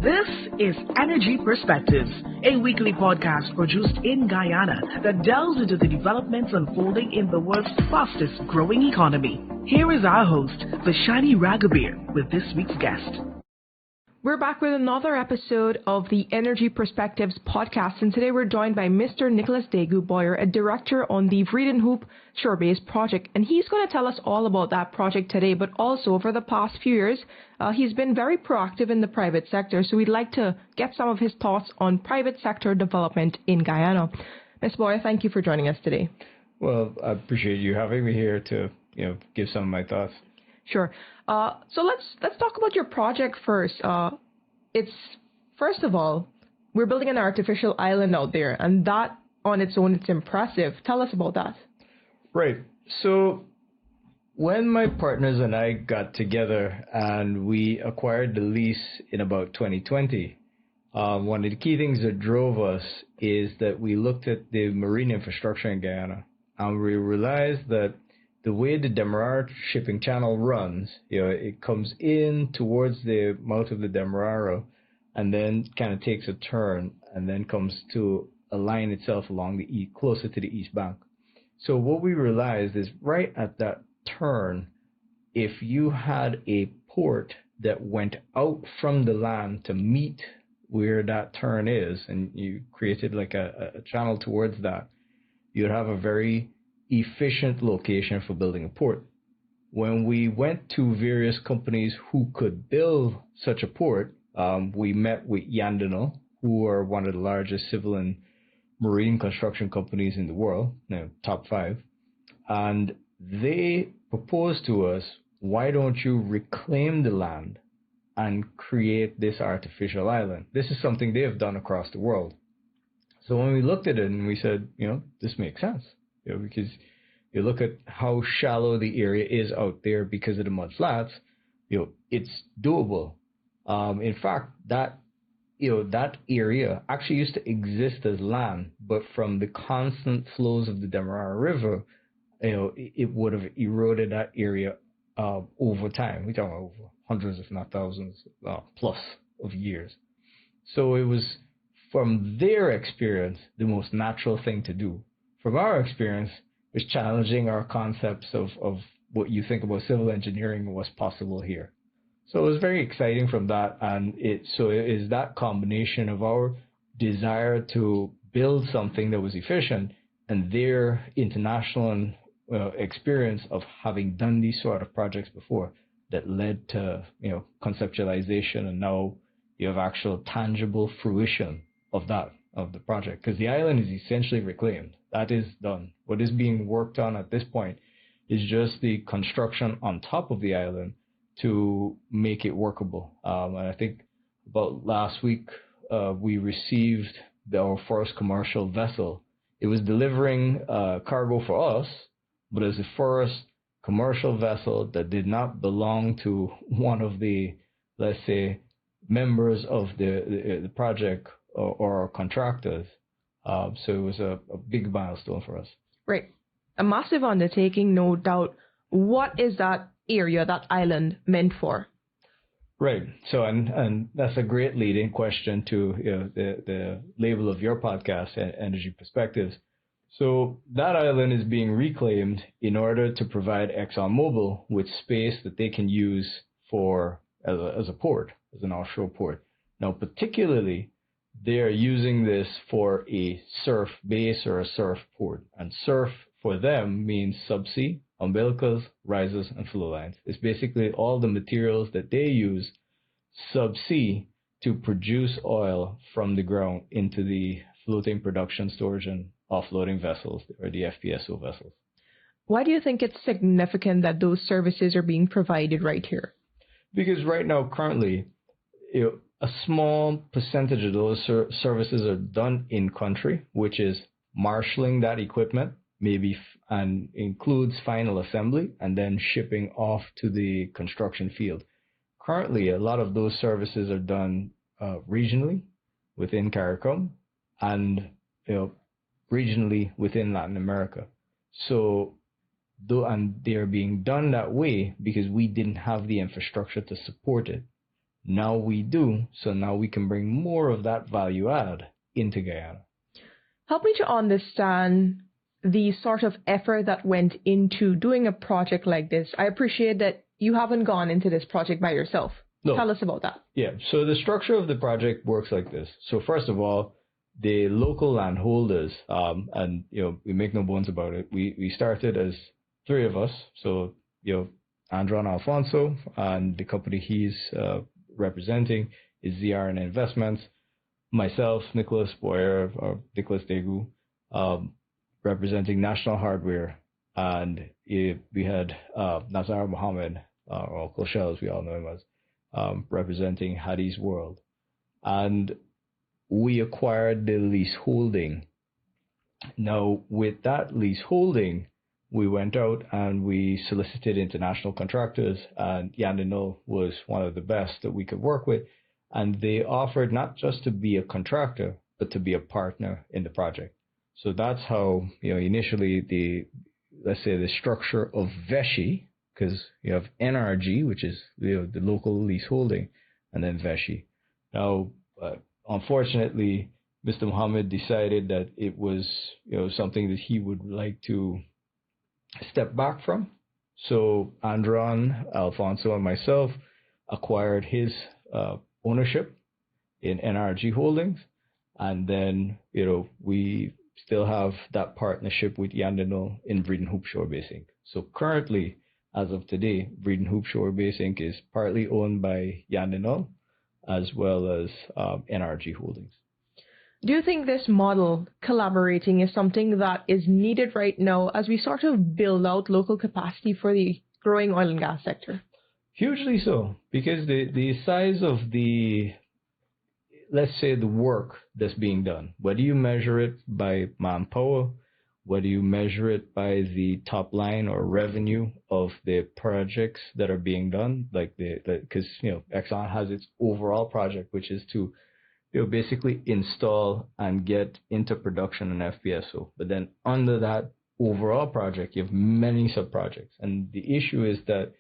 This is Energy Perspectives, a weekly podcast produced in Guyana that delves into the developments unfolding in the world's fastest growing economy. Here is our host, VESHI, with this week's guest. We're back with another episode of the Energy Perspectives Podcast, and today we're joined by Mr. Nicholas Deygoo-Boyer, a director on the Vreed-en-Hoop Shore Base project, and he's going to tell us all about that project today, but also over the past few years, he's been very proactive in the private sector, so we'd like to get some of his thoughts on private sector development in Guyana. Mr. Boyer, thank you for joining us today. Well, I appreciate you having me here to, give some of my thoughts. Sure. So let's talk about your project first. First of all, we're building an artificial island out there, and that on its own, it's impressive. Tell us about that. Right. So when my partners and I got together and we acquired the lease in about 2020, one of the key things that drove us is that we looked at the marine infrastructure in Guyana, and we realized that the way the Demerara shipping channel runs, it comes in towards the mouth of the Demerara and then kind of takes a turn and then comes to align itself along the east, closer to the east bank. So what we realized is right at that turn, if you had a port that went out from the land to meet where that turn is, and you created like a channel towards that, you'd have a very efficient location for building a port. When we went to various companies who could build such a port, we met with Yandano, who are one of the largest civil and marine construction companies in the world, top 5, and they proposed to us, why don't you reclaim the land and create this artificial island? This is something they have done across the world. So when we looked at it and we said, this makes sense. Because you look at how shallow the area is out there because of the mud flats, it's doable. In fact, that area actually used to exist as land, but from the constant flows of the Demerara River, it would have eroded that area over time. We're talking over hundreds, if not thousands, plus of years. So it was, from their experience, the most natural thing to do. From our experience, was challenging our concepts of what you think about civil engineering and what's possible here. So it was very exciting from that, and it is that combination of our desire to build something that was efficient and their international experience of having done these sort of projects before that led to conceptualization, and now you have actual tangible fruition of the project, because the island is essentially reclaimed. That is done. What is being worked on at this point is just the construction on top of the island to make it workable. And I think about last week, we received our first commercial vessel. It was delivering cargo for us, but as the first commercial vessel that did not belong to one of the, let's say, members of the project or contractors. So it was a big milestone for us. Right. A massive undertaking, no doubt. What is that area, that island, meant for? Right. So, and that's a great leading question to the label of your podcast, Energy Perspectives. So that island is being reclaimed in order to provide ExxonMobil with space that they can use for as a port, as an offshore port. Now, particularly, they are using this for a surf base or a surf port. And surf for them means subsea, umbilicals, risers, and flow lines. It's basically all the materials that they use subsea to produce oil from the ground into the floating production, storage, and offloading vessels, or the FPSO vessels. Why do you think it's significant that those services are being provided right here? Because right now, currently, a small percentage of those services are done in country, which is marshaling that equipment, maybe, and includes final assembly and then shipping off to the construction field. Currently, a lot of those services are done regionally within CARICOM and regionally within Latin America. So, and they're being done that way because we didn't have the infrastructure to support it. Now we do, so now we can bring more of that value add into Guyana. Help me to understand the sort of effort that went into doing a project like this. I appreciate that you haven't gone into this project by yourself. No. Tell us about that. Yeah, so the structure of the project works like this. So first of all, the local landholders, and we make no bones about it. We started as three of us. So Andron Alfonso, and the company he's representing is ZRN Investments. Myself, Nicholas Boyer, or Nicholas Deygoo, representing National Hardware, and we had Nazar Mohammed, or Uncle Shell, as we all know him as, representing Hadi's World. And we acquired the lease holding. Now, with that lease holding, we went out and we solicited international contractors, and Yandinul was one of the best that we could work with. And they offered not just to be a contractor, but to be a partner in the project. So that's how, initially let's say the structure of VESHI, because you have NRG, which is the local lease holding, and then VESHI. Now, unfortunately, Mr. Mohammed decided that it was, something that he would like to step back from. So Andron, Alfonso, and myself acquired his ownership in NRG Holdings, and then we still have that partnership with Yandinul in Vreed-en-Hoop Shore Base Inc. So currently, as of today, Vreed-en-Hoop Shore Base Inc. is partly owned by Yandinul as well as NRG Holdings. Do you think this model, collaborating, is something that is needed right now as we sort of build out local capacity for the growing oil and gas sector? Hugely so, because the size of let's say the work that's being done, whether you measure it by manpower, whether you measure it by the top line or revenue of the projects that are being done, like because Exxon has its overall project, which is to basically install and get into production an FPSO. But then under that overall project, you have many sub-projects. And the issue is that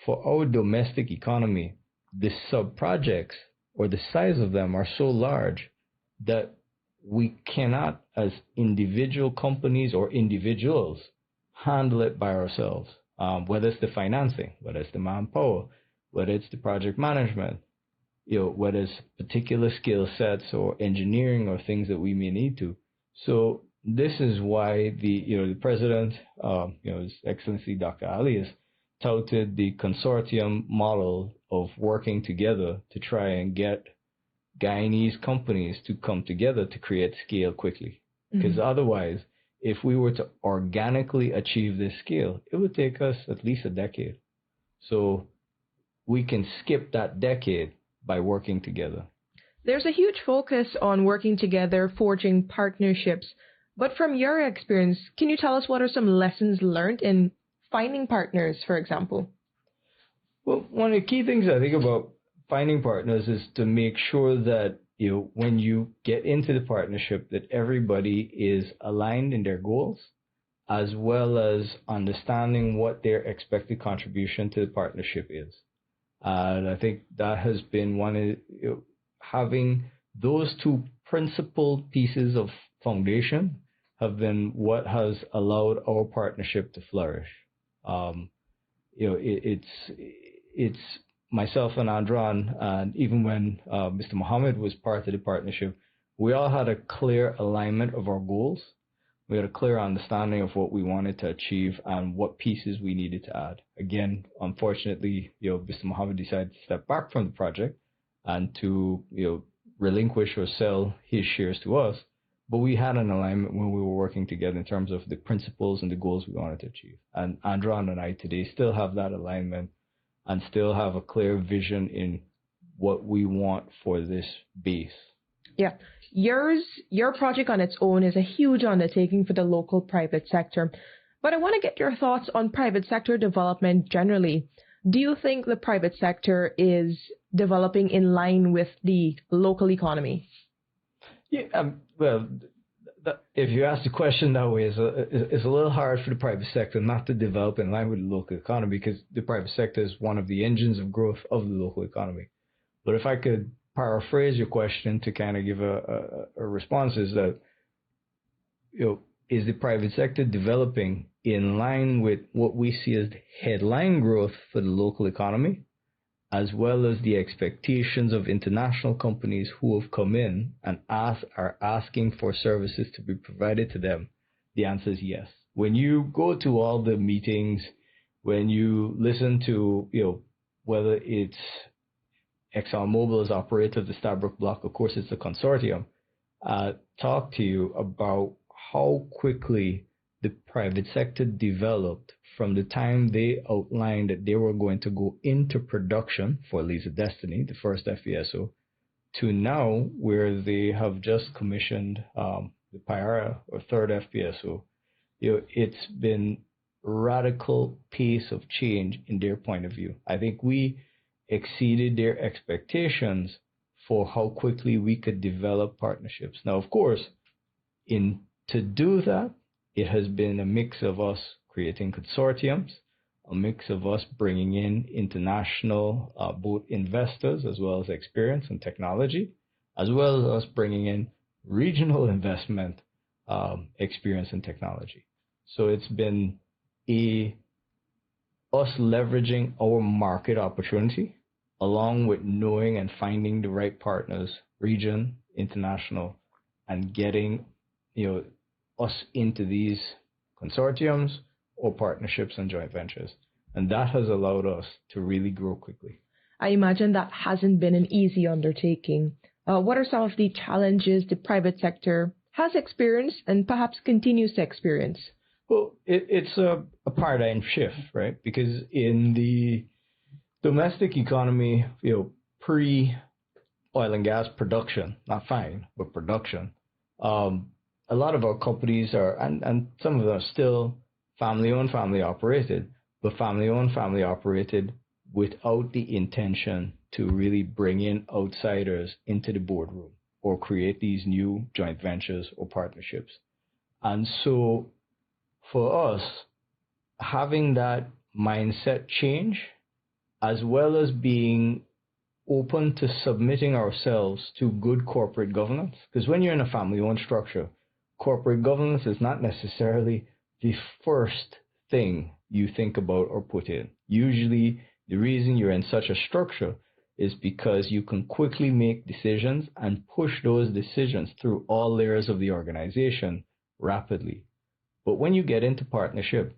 for our domestic economy, the sub-projects or the size of them are so large that we cannot, as individual companies or individuals, handle it by ourselves. Whether it's the financing, whether it's the manpower, whether it's the project management, whether it's particular skill sets or engineering or things that we may need to. So this is why the president, His Excellency Dr. Ali, has touted the consortium model of working together to try and get Guyanese companies to come together to create scale quickly. Because otherwise, if we were to organically achieve this scale, it would take us at least a decade. So we can skip that decade by working together. There's a huge focus on working together, forging partnerships. But from your experience, can you tell us what are some lessons learned in finding partners, for example? Well, one of the key things I think about finding partners is to make sure that when you get into the partnership, that everybody is aligned in their goals, as well as understanding what their expected contribution to the partnership is. And I think that has been one of having those two principal pieces of foundation have been what has allowed our partnership to flourish. It's myself and Andron, and even when Mr. Mohammed was part of the partnership, we all had a clear alignment of our goals. We had a clear understanding of what we wanted to achieve and what pieces we needed to add. Again, unfortunately, Mr. Mohammed decided to step back from the project and to, relinquish or sell his shares to us. But we had an alignment when we were working together in terms of the principles and the goals we wanted to achieve. And Andron and I today still have that alignment and still have a clear vision in what we want for this base. Yeah. Your project on its own is a huge undertaking for the local private sector. But I want to get your thoughts on private sector development generally. Do you think the private sector is developing in line with the local economy? Yeah, well, if you ask the question that way, it's a little hard for the private sector not to develop in line with the local economy, because the private sector is one of the engines of growth of the local economy. But if I could paraphrase your question to kind of give a response, is that, is the private sector developing in line with what we see as headline growth for the local economy, as well as the expectations of international companies who have come in and are asking for services to be provided to them? The answer is yes. When you go to all the meetings, when you listen to, whether it's ExxonMobil as operator of the Stabroek Block, of course it's a consortium, talk to you about how quickly the private sector developed from the time they outlined that they were going to go into production for Liza Destiny, the first FPSO, to now where they have just commissioned the Payara, or third FPSO. It's been radical pace of change in their point of view. I think we exceeded their expectations for how quickly we could develop partnerships. Now, of course, to do that, it has been a mix of us creating consortiums, a mix of us bringing in international both investors as well as experience and technology, as well as us bringing in regional investment experience and technology. So it's been us leveraging our market opportunity along with knowing and finding the right partners, region, international, and getting us into these consortiums or partnerships and joint ventures. And that has allowed us to really grow quickly. I imagine that hasn't been an easy undertaking. What are some of the challenges the private sector has experienced and perhaps continues to experience? Well, it's a paradigm shift, right? Because in the domestic economy, pre-oil and gas production, not fine, but production, a lot of our companies are, and some of them are still family-owned, family-operated, but family-owned, family-operated without the intention to really bring in outsiders into the boardroom or create these new joint ventures or partnerships. And so for us, having that mindset change, as well as being open to submitting ourselves to good corporate governance, because when you're in a family-owned structure, corporate governance is not necessarily the first thing you think about or put in. Usually, the reason you're in such a structure is because you can quickly make decisions and push those decisions through all layers of the organization rapidly. But when you get into partnership,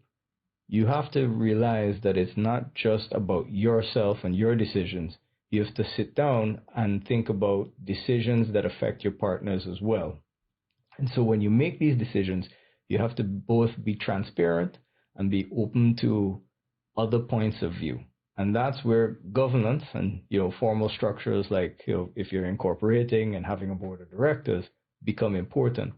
you have to realize that it's not just about yourself and your decisions. You have to sit down and think about decisions that affect your partners as well. And so when you make these decisions, you have to both be transparent and be open to other points of view. And that's where governance and, formal structures like, if you're incorporating and having a board of directors become important.